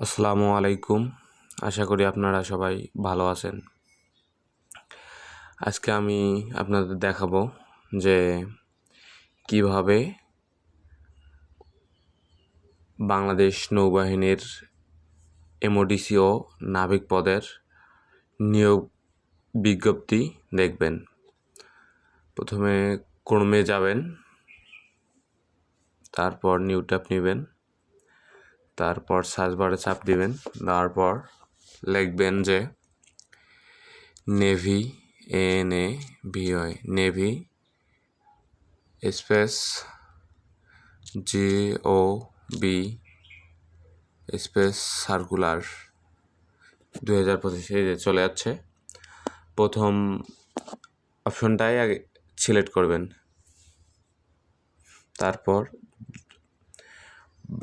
আসসালামু আলাইকুম। আশা করি আপনারা সবাই ভালো আছেন। আজকে আমি আপনাদের দেখাবো যে কিভাবে বাংলাদেশ নৌবাহিনীর এমওডিসি ও নাবিক পদের নিয়োগ বিজ্ঞপ্তি দেখবেন। প্রথমে ক্রমে যাবেন, তারপর নিউ ট্যাব নেবেন, তারপর সার্চ বারে চাপ দিবেন, তারপর লিখবেন যে navy NAVY navy space GOB space circular 2025 চলে যাচ্ছে। প্রথম অপশনটাই আগে সিলেক্ট করবেন, তারপর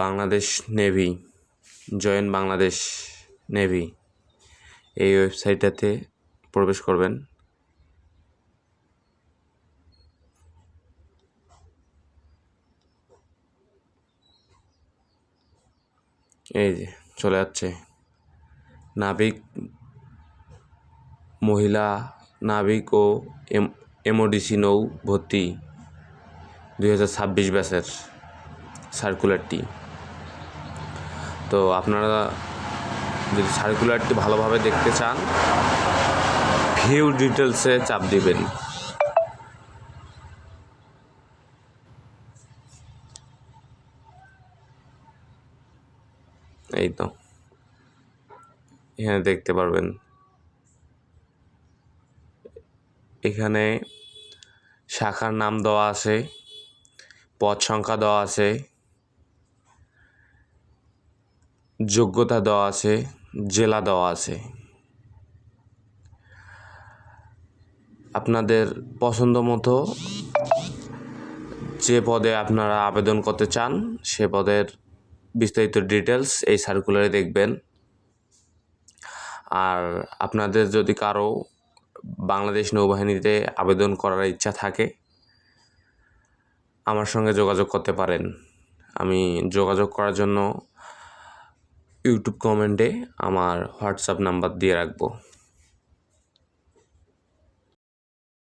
Bangladesh navy join Bangladesh navy এই ওয়েবসাইটটাতে প্রবেশ করবেন। এই যে চলে যাচ্ছে নাবিক, মহিলা নাবিক ও এমওডিসি নৌ ভর্তি 2026 ব্যাচের সার্কুলারটি। তো আপনারা যদি সার্কুলারটি ভালোভাবে দেখতে চান, ভিউ ডিটেলসে চাপ দিবেন। এই তো এখানে দেখতে পারবেন, এখানে শাখার নাম দেওয়া আছে, পদ সংখ্যা দেওয়া আছে, যোগ্যতা দেওয়া আছে, জেলা দেওয়া আছে। আপনাদের পছন্দ মতো যে পদে আপনারা আবেদন করতে চান সে পদের বিস্তারিত ডিটেলস এই সার্কুলারে দেখবেন। আর আপনাদের যদি কারো বাংলাদেশ নৌবাহিনীতে আবেদন করার ইচ্ছা থাকে, আমার সঙ্গে যোগাযোগ করতে পারেন। আমি যোগাযোগ করার জন্য ইউটিউব কমেন্টে আমার হোয়াটসঅ্যাপ নাম্বার দিয়ে রাখবো।